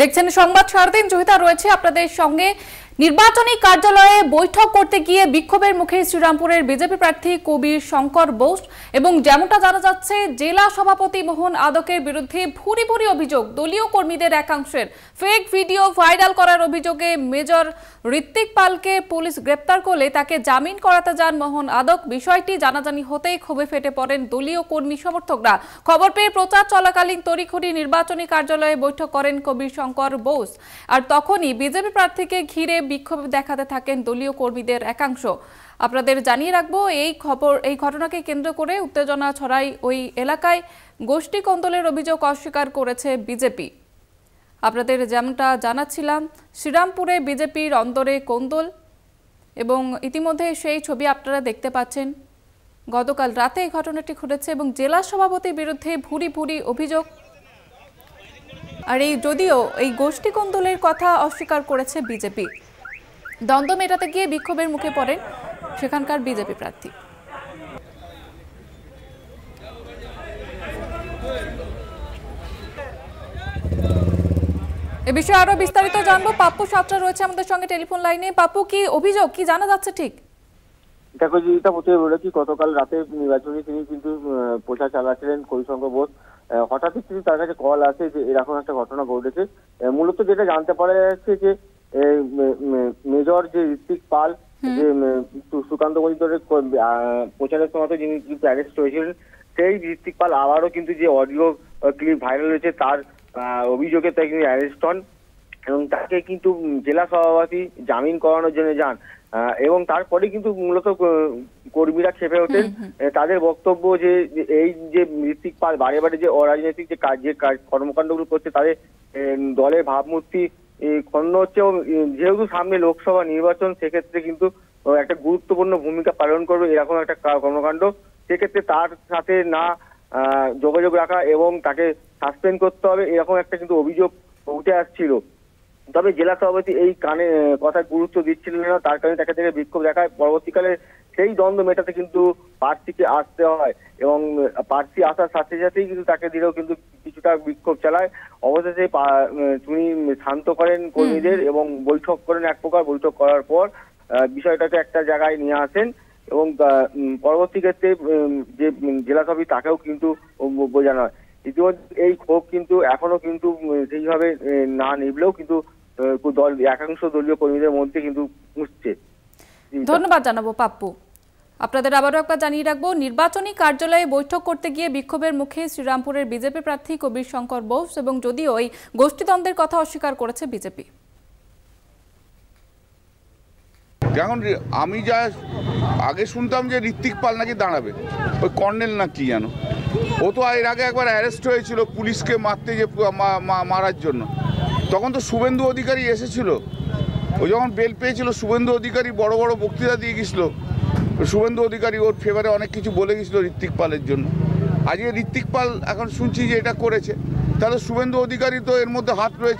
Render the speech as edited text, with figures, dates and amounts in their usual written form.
দেখছেন সংবাদ সারাদিন। জহিতা রয়েছে আপনাদের সঙ্গে। নির্বাচনী কার্যালয়ে বৈঠক করতে গিয়ে বিক্ষোভের মুখে শ্রীরামপুরের বিজেপি প্রার্থী কবির শঙ্কর বোস এবং যেমনটা জানা যাচ্ছে জেলা সভাপতি মোহন আদকের বিরুদ্ধে ভুরি ভুরি অভিযোগ। দলীয় কর্মীদের একাংশের ফেক ভিডিও ভাইরাল করার অভিযোগে মেজর ঋত্বিক পালকে পুলিশ গ্রেপ্তার করলে তাকে জামিন করাতে যান মোহন আদক। বিষয়টি জানাজানি হতেই ক্ষোভে ফেটে পড়েন দলীয় কর্মী সমর্থকরা। খবর পেয়ে প্রচার চলাকালীন তড়িঘড়ি নির্বাচনী কার্যালয়ে বৈঠক করেন কবির শঙ্কর বোস। আর তখনই বিজেপি প্রার্থীকে ঘিরে বিক্ষোভ দেখাতে থাকেন দলীয় কর্মীদের একাংশ। আপনাদের জানিয়ে রাখবো এই ঘটনাকে কেন্দ্র করে উত্তেজনা ছড়ায় ওই এলাকায়। গোষ্ঠী কোন্দলের অভিযোগ অস্বীকার করেছে বিজেপি। আপনাদের যেমনটা জানাচ্ছিলাম, শ্রীরামপুরে বিজেপির অন্দরে কোন্দল এবং ইতিমধ্যে সেই ছবি আপনারা দেখতে পাচ্ছেন। গতকাল রাতে এই ঘটনাটি ঘটেছে এবং জেলা সভাপতির বিরুদ্ধে ভুরি ভুরি অভিযোগ। আর যদিও এই গোষ্ঠী কোন্দলের কথা অস্বীকার করেছে বিজেপি। দ্বন্দ্ব মেটাতে গিয়ে বিক্ষোভের মুখে পড়েন সেখানকার বিজেপি প্রার্থী। এ বিষয়ে আরো বিস্তারিত জানবো। পাপ্পু সাঁতরা রয়েছে আমাদের সঙ্গে টেলিফোন লাইনে। পাপ্পু, কি অভিযোগ, কি জানা যাচ্ছে ঠিক? দেখো যেটা প্রথমে বলেছি, গতকাল রাতে নির্বাচনী তিনি কিন্তু প্রচার চালাচ্ছিলেন কবির শঙ্কর বোস। হঠাৎই কিন্তু তার কাছে কল আসে যে এরকম একটা ঘটনা ঘটেছে। মূলত যেটা জানতে পারা যাচ্ছে যে মেজর যে ঋত্বিক পাল, যে সুকান্ত মজুমদারের প্রচারের সময় যিনি কিন্তু অ্যারেস্ট হয়েছিলেন, সেই ঋত্বিক পাল আবারও কিন্তু যে অডিও ক্লিপ ভাইরাল হয়েছে তার অভিযোগে তাকে কিন্তু অ্যারেস্ট হন এবং তাকে কিন্তু জেলা সভাপতি জামিন করানোর জন্য যান। এবং তারপরে কিন্তু মূলত কর্মীরা খেপে ওঠেন। তাদের বক্তব্য যে এই যে ঋত্বিক পাল বারে বারে যে অরাজনৈতিক যে কর্মকাণ্ডগুলো করছে, তাদের দলের ভাবমূর্তি ক্ষুণ্ণ হচ্ছে এবং যেহেতু সামনে লোকসভা নির্বাচন, সেক্ষেত্রে কিন্তু একটা গুরুত্বপূর্ণ ভূমিকা পালন করবে এরকম একটা কর্মকাণ্ড। সেক্ষেত্রে তার সাথে না যোগাযোগ রাখা এবং তাকে সাসপেন্ড করতে হবে, এরকম একটা কিন্তু অভিযোগ উঠে আসছিল। তবে জেলা সভাপতি এই কথা গুরুত্ব দিচ্ছিলেন না, তার কারণে তাকে থেকে বিক্ষোভ দেখায়। পরবর্তীকালে সেই দ্বন্দ্ব মেটাতে কিন্তু প্রার্থীকে আসতে হয় এবং প্রার্থী আসার সাথে সাথেই কিন্তু তাকে দিলেও কিন্তু কিছুটা বিক্ষোভ চালায়। অবশেষে তিনি শান্ত করেন কর্মীদের এবং বৈঠক করেন। এক প্রকার বৈঠক করার পর বিষয়টাকে একটা জায়গায় নিয়ে আসেন এবং পরবর্তী ক্ষেত্রে যে জেলা সভাপতি তাকেও কিন্তু বোঝানো হয়। ইতিমধ্যে এই ক্ষোভ কিন্তু এখনো কিন্তু সেইভাবে না নিবলেও কিন্তু একাংশ দলীয় কর্মীদের মধ্যে কিন্তু উঠছে। ধন্যবাদ জানাবো পাপ্পু। আপনাদের আবারও একবার জানিয়ে রাখবো, নির্বাচনী কার্যালয়ে বৈঠক করতে গিয়ে বিক্ষোভের মুখে শ্রীরামপুরের বিজেপি প্রার্থী কবির শঙ্কর বোস এবং যদিও এই গোষ্ঠীদ্বন্দ্বের কথা অস্বীকার করেছে বিজেপি। এখন আমি যা আগে শুনতাম যে ঋত্বিক পাল নাকি দাঁড়াবে, ওই কর্নেল না কি জানো, ও তো এর আগে একবার অ্যারেস্ট হয়েছিল পুলিশকে মারার জন্য। তখন তো শুভেন্দু অধিকারী এসেছিল, ও যখন বেল পেয়েছিল শুভেন্দু অধিকারী বড় বড় বক্তৃতা দিয়ে গেছিল। শুভেন্দু অধিকারী ওর ফেভারে অনেক কিছু বলে গেছিল ঋত্বিক পালের জন্য। আজকে ঋত্বিক পাল এখন শুনছি যে এটা করেছে, তাহলে শুভেন্দু অধিকারী তো এর মধ্যে হাত রয়েছে।